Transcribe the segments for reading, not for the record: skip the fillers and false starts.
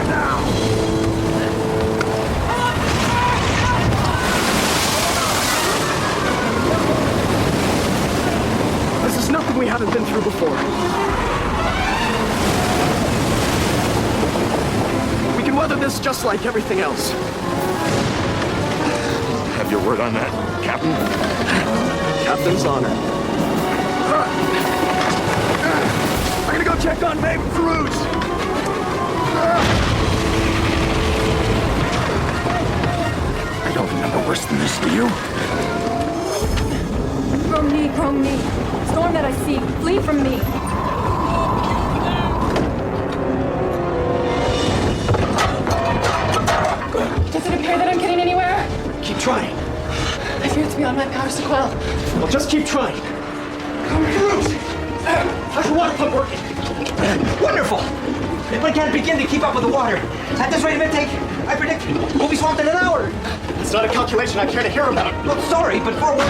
now! This is nothing we haven't been through before. We can weather this just like everything else. Have your word on that, Captain? Captain's honor. I'm gonna go check on Maeve and Cruz. I don't remember worse than this, do you? From me. Storm that I see, flee from me. Does it appear that I'm getting anywhere? Keep trying. I fear it's beyond my powers to quell. Well, just keep trying. Cruz! How's your water pump working? Wonderful! We can't begin to keep up with the water. At this rate of intake, I predict we'll be swamped in an hour. It's not a calculation I care to hear about. Well, sorry, but for what?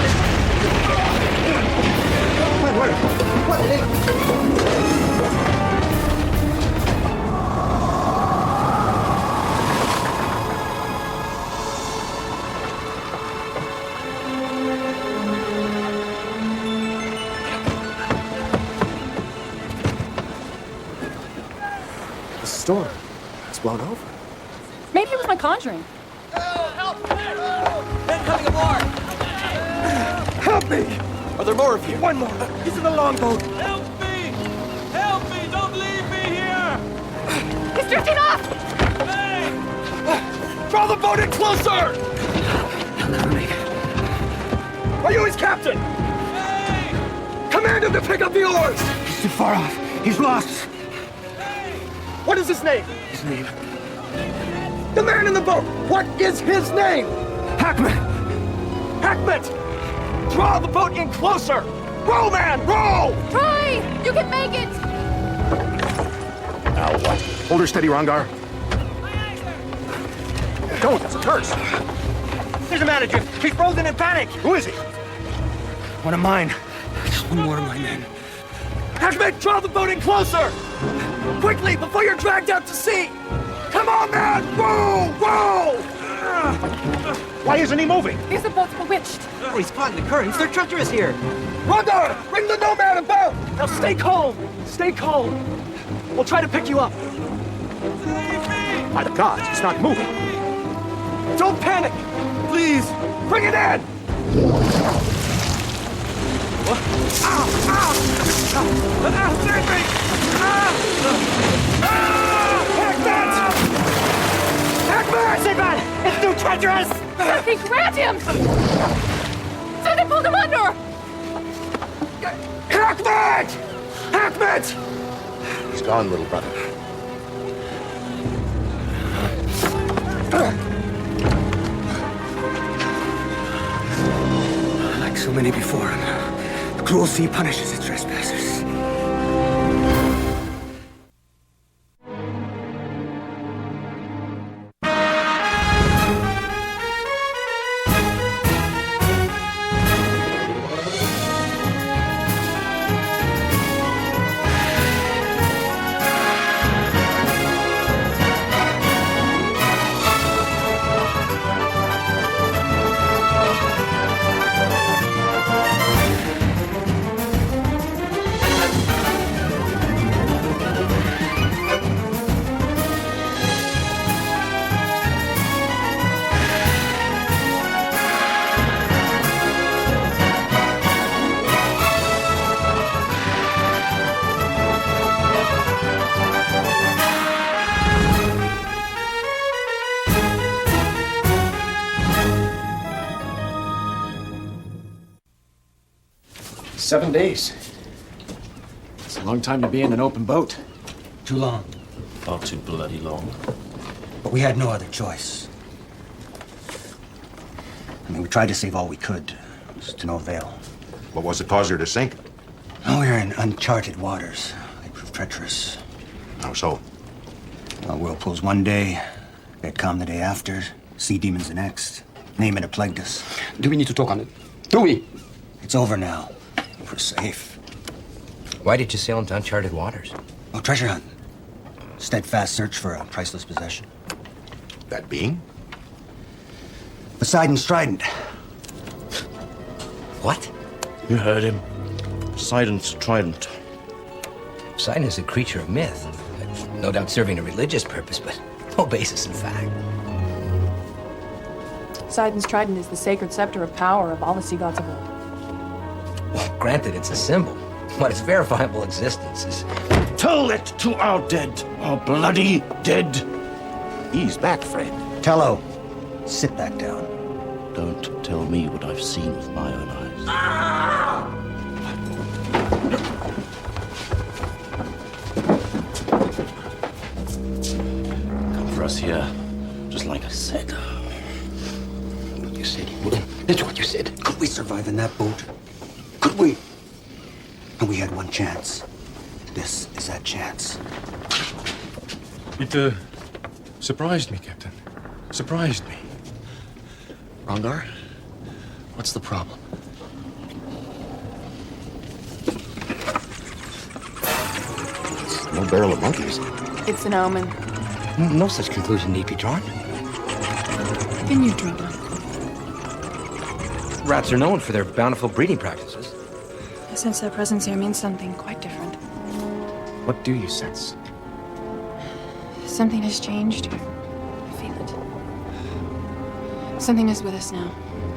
What? The storm has blown over. Maybe it was my conjuring. Men coming aboard! Help me! Are there more of you? One more. He's in the longboat. Help me! Help me! Don't leave me here! He's drifting off! Hey! Draw the boat in closer! He'll never make it. Are you his captain? Hey! Command him to pick up the oars! He's too far off. He's lost. What is his name? His name? The man in the boat! What is his name? Hackman! Hackman! Draw the boat in closer! Row, man! Row! Try! You can make it! Now what? Hold her steady, Rongar. Don't, that's a curse. There's a manager. He's frozen in panic. Who is he? One of mine. Just one more of my men. Hackman, draw the boat in closer! Quickly, before you're dragged out to sea! Come on, man! Row! Row! Why isn't he moving? Because the boat's bewitched. Oh, he's caught in the currents. They're treacherous here. Rondar, bring the nomad about! Now stay calm! Stay calm! We'll try to pick you up. By the gods, it's not moving. Don't panic! Please, bring it in! What? Ow! Ow! Save me! Hackman! Hackman! Sinbad! It's too treacherous! Something grabbed him! Something pulled him under! Hackman! Hackman! He's gone, little brother. Like so many before him, the cruel sea punishes its trespassers. "7 days. It's a long time to be in an open boat. Too long. Far too bloody long. But we had no other choice. I mean, we tried to save all we could. It was to no avail. What was the cause her to sink? Oh, we were in uncharted waters. They proved treacherous. How so? Whirlpools one day, get calm the day after, sea demons the next. Name it, it plagued us. Do we need to talk on it? Do we? It's over now. We're safe. Why did you sail into uncharted waters? Oh, treasure hunt. Steadfast search for a priceless possession. That being? Poseidon's trident. What? You heard him. Poseidon's trident. Siren is a creature of myth. No doubt serving a religious purpose, but no basis in fact. Poseidon's trident is the sacred scepter of power of all the sea gods of old. Well, granted, it's a symbol, but its verifiable existence is... Tell it to our dead, our bloody dead. Ease back, friend. Tello, sit back down. Don't tell me what I've seen with my own eyes. Come for us here, just like I said. You said you would. That's what you said. Could we survive in that boat? Could we? And we had one chance. This is that chance. It, surprised me, Captain. Surprised me. Rongar, what's the problem? No barrel of monkeys. It's an omen. No such conclusion need be drawn. Can you draw one? Rats are known for their bountiful breeding practices. I sense their presence here means something quite different. What do you sense? Something has changed. I feel it. Something is with us now.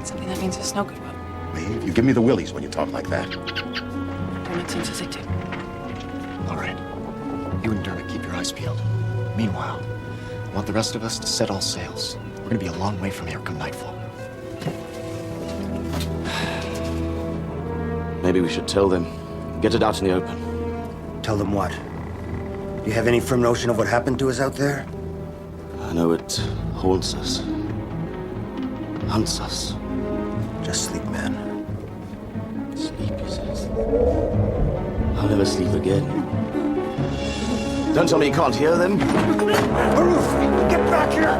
Something that means us no good will. Maeve, you give me the willies when you talk like that. Dermot seems as I do. All right. You and Dermot keep your eyes peeled. Meanwhile, I want the rest of us to set all sails. We're gonna be a long way from here come nightfall. Maybe we should tell them. Get it out in the open. Tell them what? Do you have any firm notion of what happened to us out there? I know it haunts us. Hunts us. Just sleep, man. Sleep, he says. I'll never sleep again. Don't tell me you can't hear them. Aruf, get back here!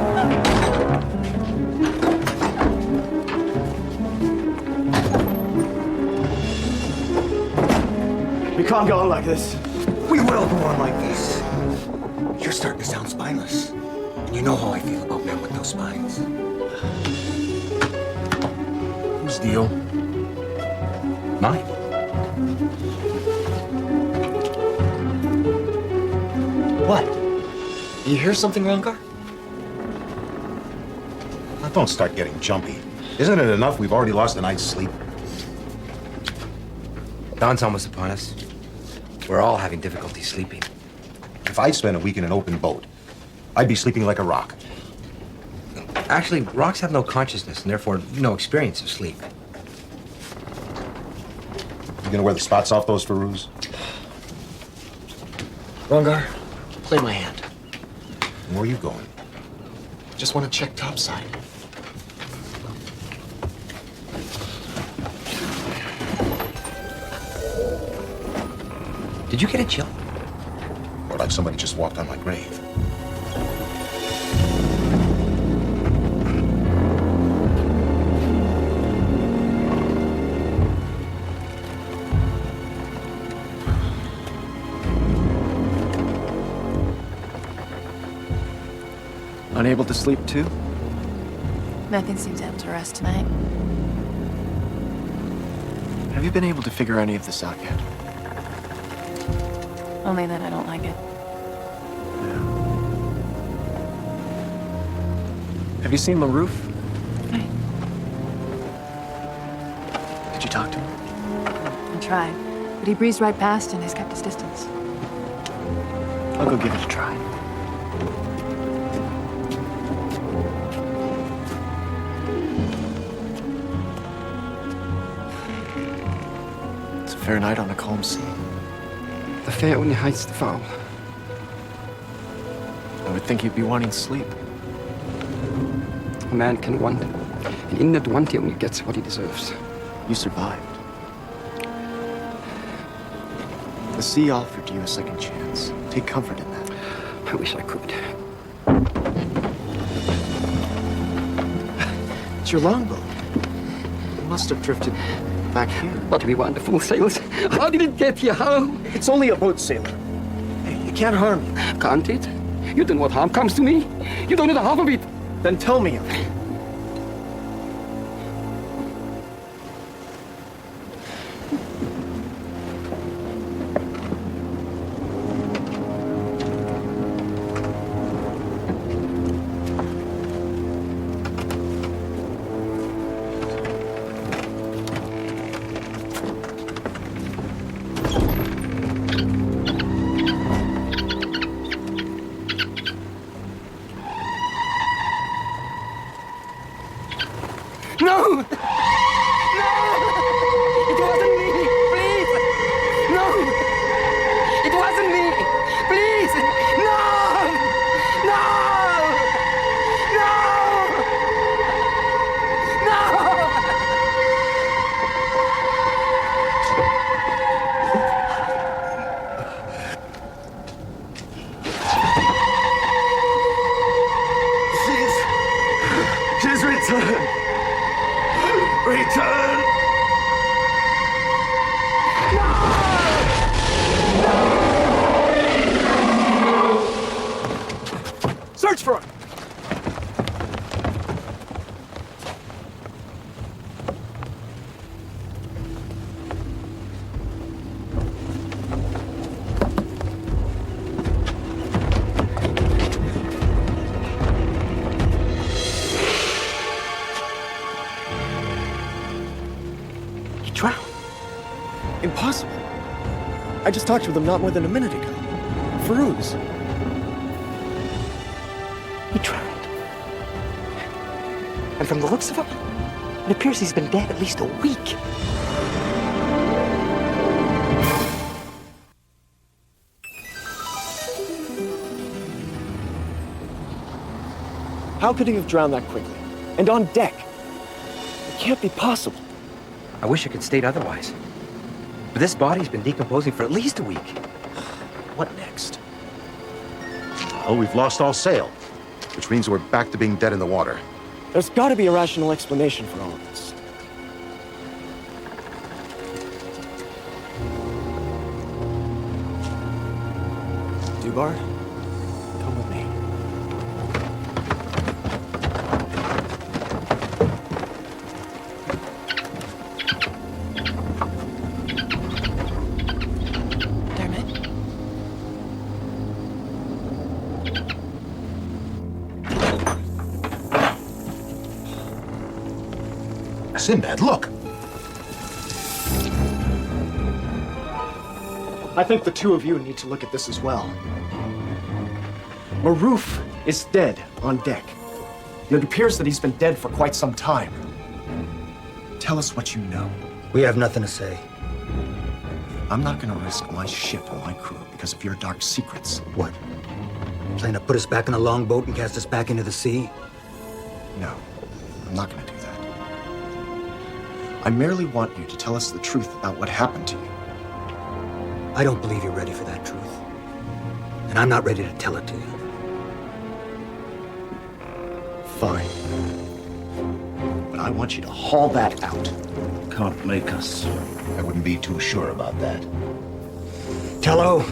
We can't go on like this. We will go on like this. You're starting to sound spineless. And you know how I feel about men with no spines. Whose deal? Mine. What? You hear something, Rongar? Now, don't start getting jumpy. Isn't it enough we've already lost a night's sleep? Dawn's almost upon us. We're all having difficulty sleeping. If I spent a week in an open boat, I'd be sleeping like a rock. Actually, rocks have no consciousness and therefore no experience of sleep. You gonna wear the spots off those Faroos? Rongar, play my hand. Where are you going? Just want to check topside. Did you get a chill? Or like somebody just walked on my grave. Unable to sleep too? Nothing seems able to rest tonight. Have you been able to figure any of this out yet? Only that I don't like it. Have you seen LaRoof? Right. Did you talk to him? I tried, but he breezed right past and has kept his distance. I'll go give it a try. It's a fair night on a calm sea. The fair only hides the foul. I would think you'd be wanting sleep. A man can want, and in that want he only gets what he deserves. You survived. The sea offered you a second chance. Take comfort in that. I wish I could. It's your longboat. It must have drifted back here. But we wonderful sails. How did it get here? How? It's only a boat, sailor. Hey, It can't harm you. Can't it? You don't know what harm comes to me. You don't know the half of it. Then tell me. No! No! It wasn't me! Please! No! It wasn't me! Please! No! No! No! No! She's returned. Return! Search for him! He drowned. Impossible. I just talked with him not more than a minute ago. Farouz. He drowned. And from the looks of him, it appears he's been dead at least a week. How could he have drowned that quickly? And on deck? It can't be possible. I wish I could state otherwise. But this body's been decomposing for at least a week. What next? Oh, we've lost all sail, which means we're back to being dead in the water. There's got to be a rational explanation for all of this. Dubar, come with me. Sinbad, look! I think the two of you need to look at this as well. Maroof is dead on deck. It appears that he's been dead for quite some time. Tell us what you know. We have nothing to say. I'm not gonna risk my ship and my crew because of your dark secrets. What? Plan to put us back in a longboat and cast us back into the sea? No, I'm not gonna do that. I merely want you to tell us the truth about what happened to you. I don't believe you're ready for that truth. And I'm not ready to tell it to you. Fine. But I want you to haul that out. Can't make us. I wouldn't be too sure about that. Tello!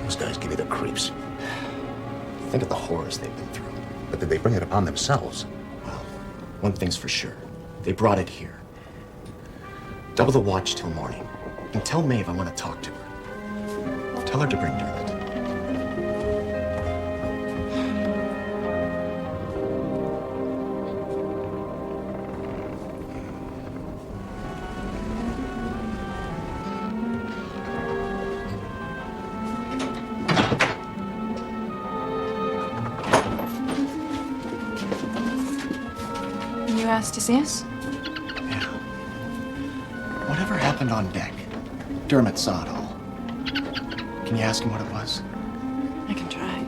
Those guys give me the creeps. Think of the horrors they've been through. But did they bring it upon themselves? Well, one thing's for sure. They brought it here. Double the watch till morning. And tell Maeve I want to talk to her. Tell her to bring Dermot. You asked to see us? Yeah. Whatever happened on deck? Dermot saw it all. Can you ask him what it was? I can try.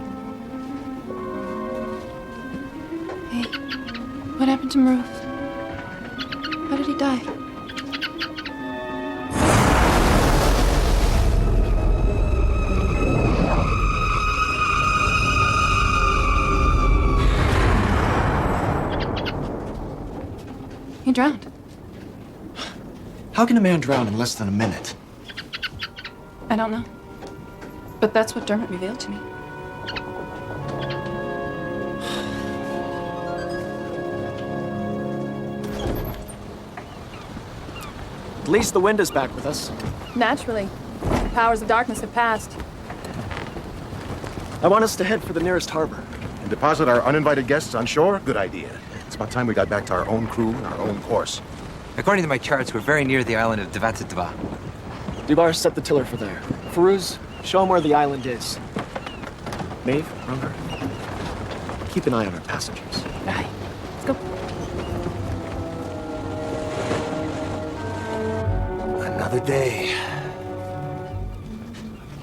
Hey, what happened to Maroof? How did he die? He drowned. How can a man drown in less than a minute? I don't know. But that's what Dermot revealed to me. At least the wind is back with us. Naturally. The powers of darkness have passed. I want us to head for the nearest harbor. And deposit our uninvited guests on shore? Good idea. It's about time we got back to our own crew and our own course. According to my charts, we're very near the island of Devatitva. Dubar, set the tiller for there. Feruz, show him where the island is. Maeve, Runger, keep an eye on our passengers. Right. Let's go. Another day.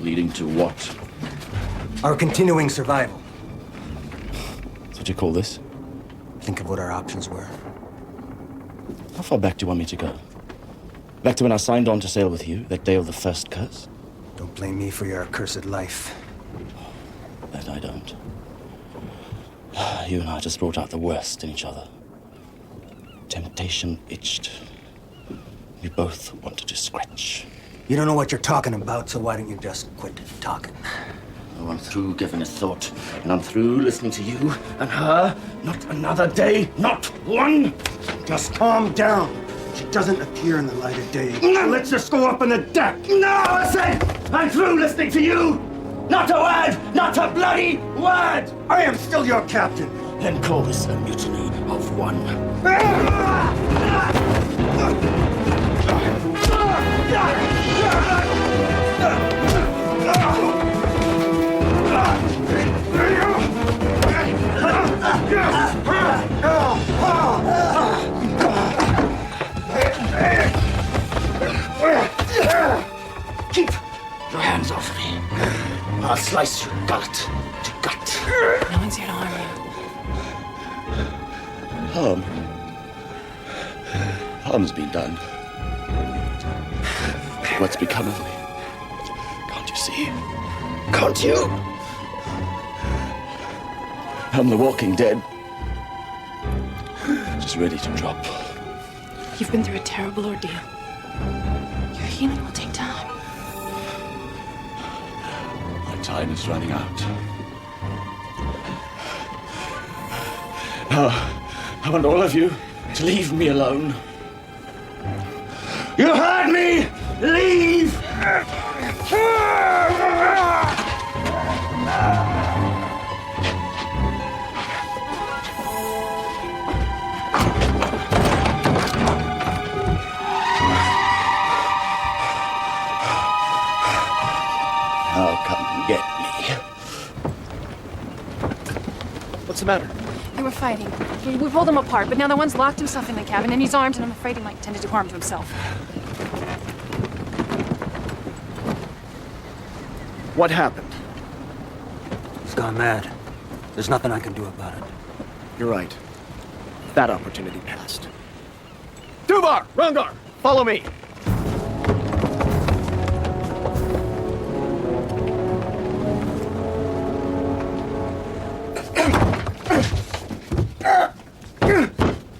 Leading to what? Our continuing survival. That's what you call this? Think of what our options were. How far back do you want me to go? Back to when I signed on to sail with you, that day of the first curse? Don't blame me for your accursed life. That I don't. You and I just brought out the worst in each other. Temptation itched. We both wanted to scratch. You don't know what you're talking about, so why don't you just quit talking? Oh, I'm through giving a thought, and I'm through listening to you and her. Not another day, not one. Just calm down. She doesn't appear in the light of day. No. Let's just go up on the deck. No, I said I'm through listening to you. Not a word, not a bloody word. I am still your captain. Then call this a mutiny of one. Keep your hands off me. I'll slice your gullet to gut. No one's here to harm you. Harm. Harm's been done. What's become of me? Can't you see? Can't you? I'm the walking dead. Just ready to drop. You've been through a terrible ordeal. Your healing will take time. My time is running out. Now, I want all of you to leave me alone. You heard me! Leave! Now come get me. What's the matter? They were fighting. We pulled them apart, but now the one's locked himself in the cabin, and he's armed, and I'm afraid he might intend to do harm to himself. What happened? He's gone mad. There's nothing I can do about it. You're right. That opportunity passed. Dubar! Rungar! Follow me!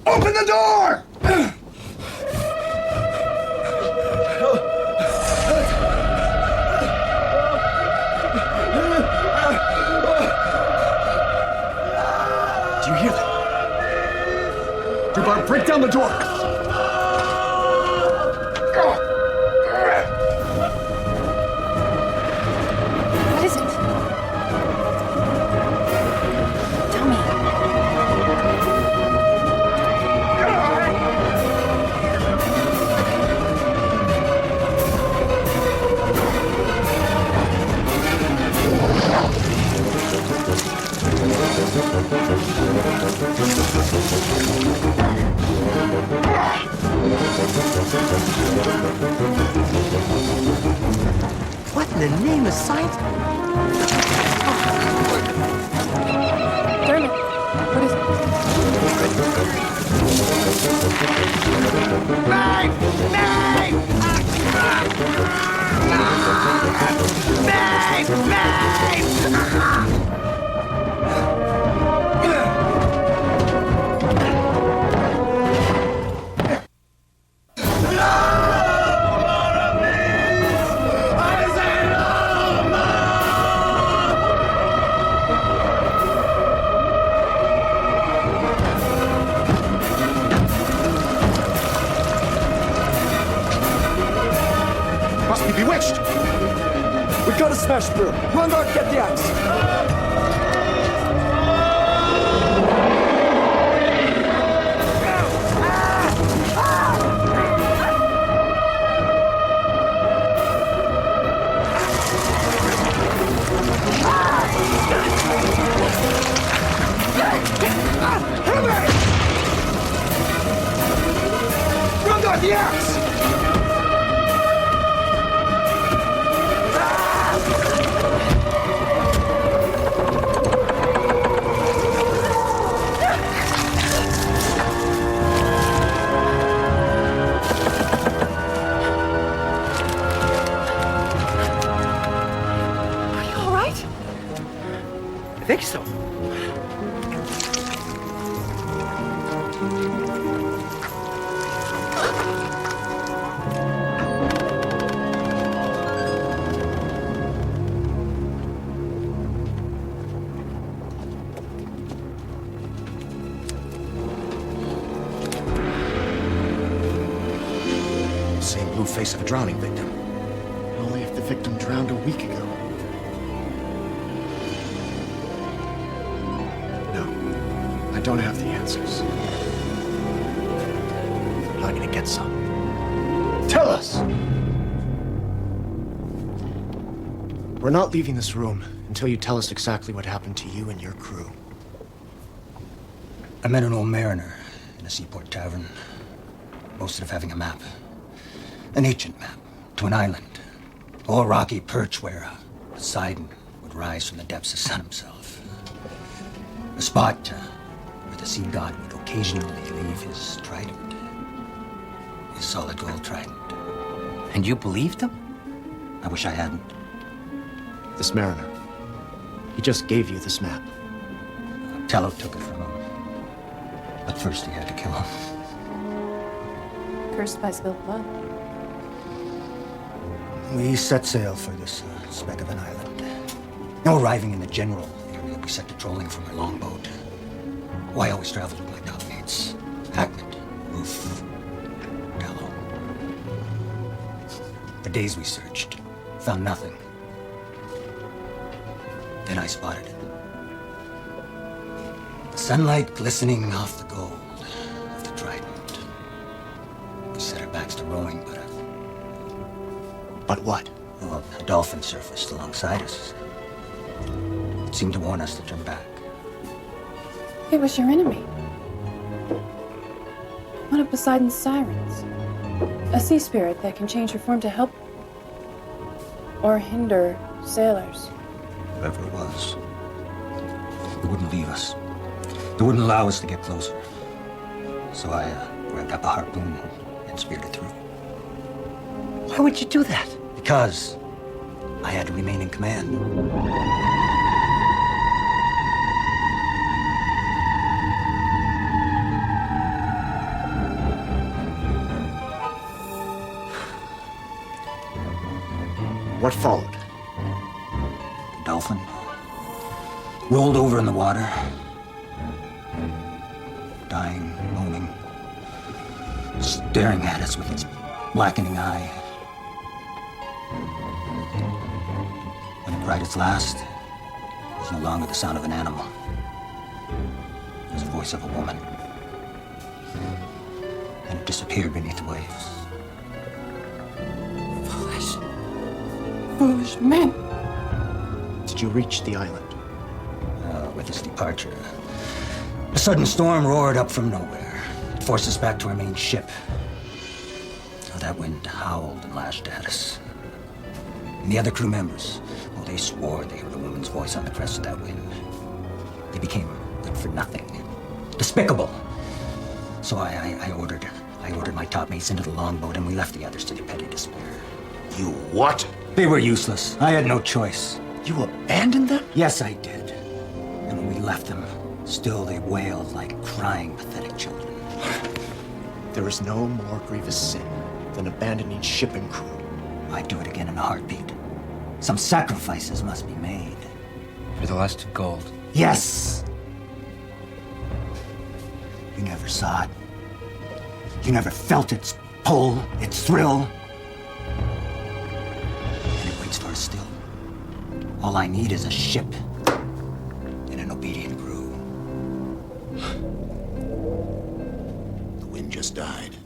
Open the door! Do you hear that? Dubar, break down the door! What is it? Tell me. What in the name of science? Dermot, what is it? Must be bewitched! We've got to smash through. Rungard, get the axe. Rungard, the axe! Are you all right? I think so. Same blue face of a drowning victim. Only if the victim drowned a week ago. No, I don't have the answers. But I'm gonna get some. Tell us! We're not leaving this room until you tell us exactly what happened to you and your crew. I met an old mariner in a seaport tavern, boasted of having a map. An ancient map to an island, all rocky perch where Poseidon would rise from the depths of sun himself. A spot where the sea god would occasionally leave his trident, his solid gold trident. And you believed him? I wish I hadn't. This mariner, he just gave you this map. Tello took it from him. But first he had to kill him. Cursed by spilled blood. We set sail for this speck of an island. Now arriving in the general area, we set to trolling from our longboat. I always traveled with my top mates. Hackman, Roof, Tello. For days we searched. Found nothing. Then I spotted it. The sunlight glistening off the gold of the trident. We set our backs to rowing, but But what? well, a dolphin surfaced alongside us. It seemed to warn us to turn back. It was your enemy. One of Poseidon's sirens. A sea spirit that can change her form to help or hinder sailors. Whoever it was, it wouldn't leave us. It wouldn't allow us to get closer. So I grabbed up a harpoon and speared it through. Why would you do that? Because I had to remain in command. What followed? The dolphin rolled over in the water, dying, moaning, staring at us with its blackening eye. When it cried its last, it was no longer the sound of an animal. It was the voice of a woman. And it disappeared beneath the waves. Foolish men. Did you reach the island? With its departure, a sudden storm roared up from nowhere. It forced us back to our main ship. Oh, that wind howled and lashed at us. And the other crew members, well, they swore they heard a woman's voice on the crest of that wind. They became good for nothing, despicable. So I ordered my top mates into the longboat, and we left the others to their petty despair. You what? They were useless. I had no choice. You abandoned them? Yes, I did. And when we left them, still they wailed like crying, pathetic children. There is no more grievous sin than abandoning ship and crew. I'd do it again in a heartbeat. Some sacrifices must be made. For the lust of gold. Yes! You never saw it. You never felt its pull, its thrill. stands for is still. All I need is a ship and an obedient crew. The wind just died.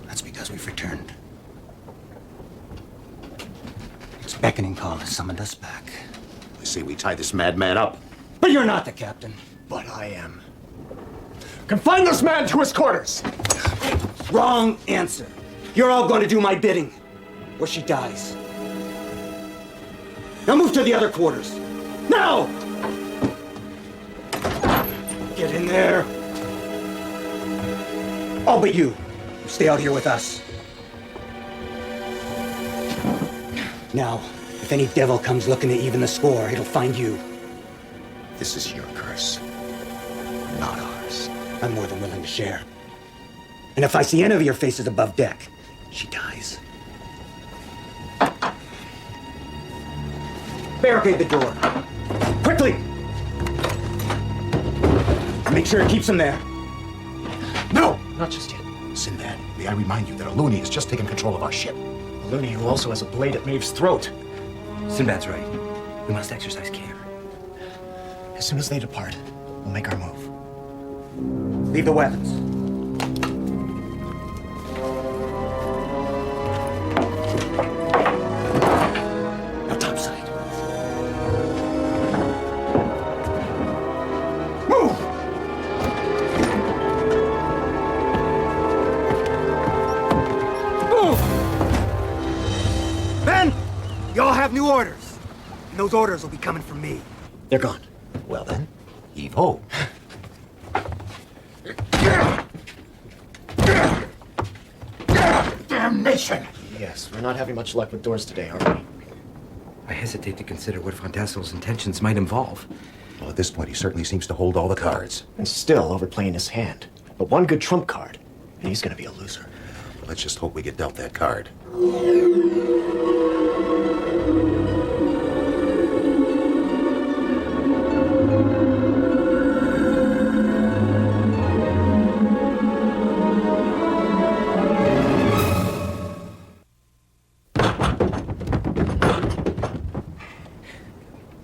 That's because we've returned. Its beckoning call has summoned us back. I say we tie this madman up. But you're not the captain. But I am. Confine this man to his quarters! Wrong answer. You're all going to do my bidding, or she dies. Now move to the other quarters. Now! Get in there. All but you. Stay out here with us. Now, if any devil comes looking to even the score, it'll find you. This is your curse, not ours. I'm more than willing to share. And if I see any of your faces above deck, she dies. Barricade the door. Quickly! Make sure it keeps him there. No! Not just yet. Sinbad, may I remind you that a loony has just taken control of our ship. A loony who also has a blade at Maeve's throat. Sinbad's right. We must exercise care. As soon as they depart, we'll make our move. Leave the weapons. Now topside. Move! Move! Ben, y'all have new orders. And those orders will be coming from me. They're gone. Well then, heave-ho. Damnation! Yes, we're not having much luck with doors today, are we? I hesitate to consider what Von Dassel's intentions might involve. Well, at this point, he certainly seems to hold all the cards. And still overplaying his hand. But one good trump card, and he's gonna be a loser. Let's just hope we get dealt that card.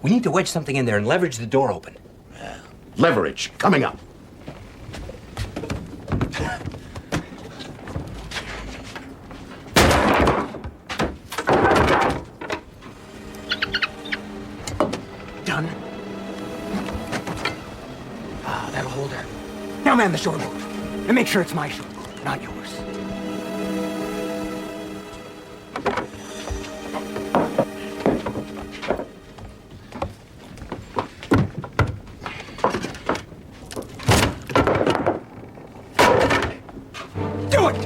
We need to wedge something in there and leverage the door open. Leverage, coming up. Done. Ah, that'll hold her. Now man the shortboat. And make sure it's my shortboat, not yours. Do it!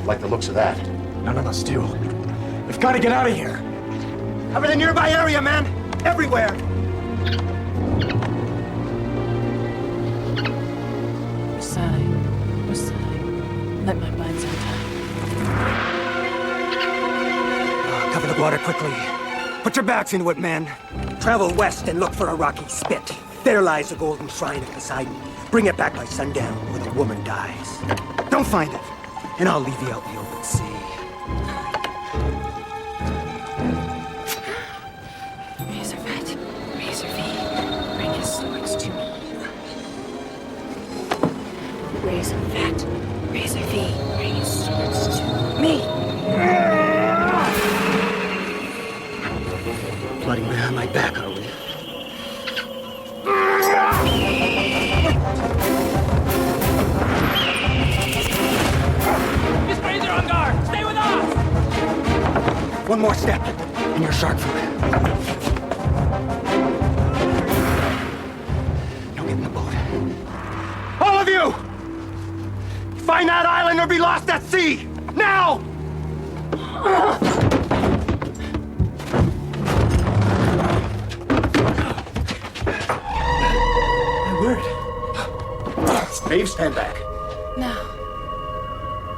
Like the looks of that. None of us do. We've got to get out of here. Cover the nearby area, man! Everywhere! Sigh. Let my binds untie. Cover the water quickly. Put your backs into it, men. Travel west and look for a rocky spit. There lies the golden shrine of Poseidon. Bring it back by sundown, or the woman dies. Don't find it, and I'll leave you out in the open sea. Razor Fat, Razor V, bring his swords to me. Razor Fat, Razor V, bring his swords to me. Plotting behind my back, are we? Miss Razor on guard! Stay with us! One more step, and you're shark food. Now get in the boat. All of you! Find that island or be lost at sea! Now! My word. Maeve, stand back. No.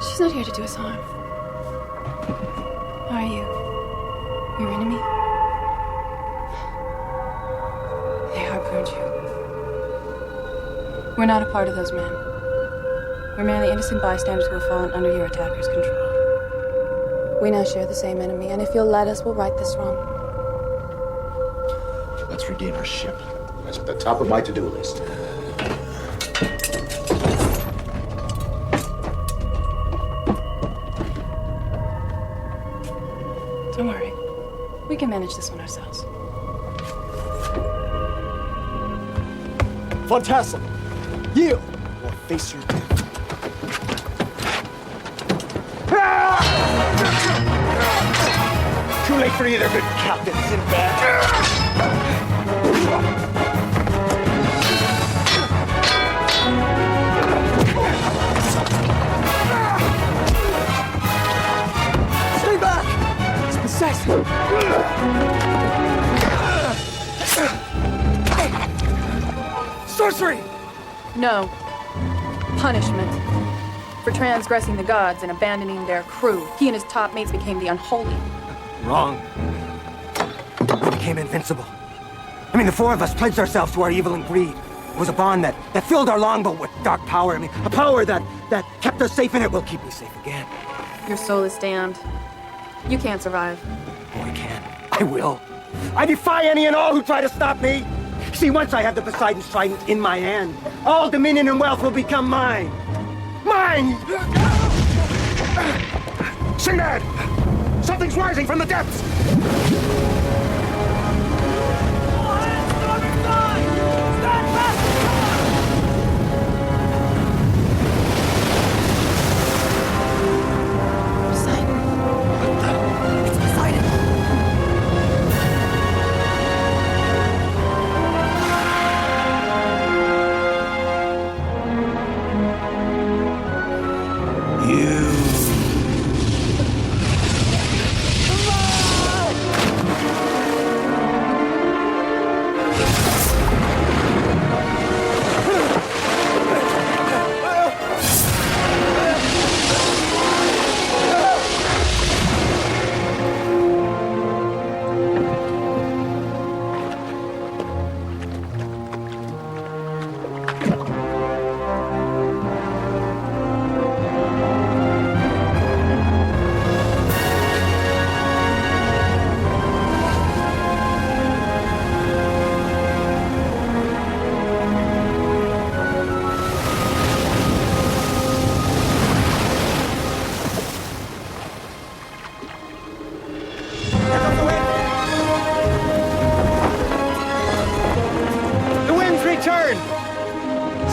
She's not here to do us harm. are you? Your enemy? They harpooned you. We're not a part of those men. We're merely innocent bystanders who have fallen under your attackers' control. We now share the same enemy, and if you'll let us, we'll right this wrong. Let's regain our ship. That's at the top of my to-do list. Don't worry. We can manage this one ourselves. Von Tassel, yield or face your death. Too late for either, good Captain Sinbad. Stay back! It's possessed! Sorcery! No. Punishment. For transgressing the gods and abandoning their crew, he and his top mates became the unholy. Wrong. We became invincible. I mean, the four of us pledged ourselves to our evil and greed. It was a bond that filled our longboat with dark power. I mean, a power that kept us safe, and it will keep me safe again. Your soul is damned. You can't survive. Oh, I can. I will. I defy any and all who try to stop me. See, once I have the Poseidon's trident in my hand, all dominion and wealth will become mine. Mine! Sinbad! Something's rising from the depths!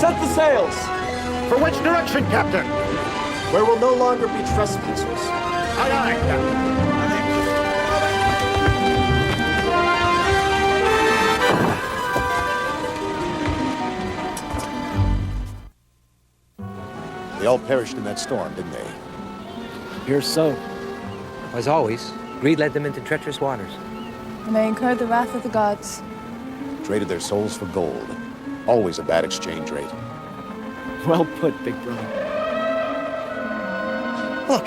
Set the sails! For which direction, Captain? Where we'll no longer be trespassers. Aye, aye, Captain. They all perished in that storm, didn't they? Here's so. As always, greed led them into treacherous waters. And they incurred the wrath of the gods. Traded their souls for gold. Always a bad exchange rate. Well put, big brother. Look!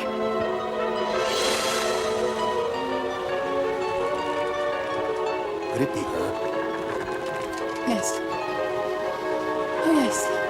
Could it be her? Yes. Oh, yes.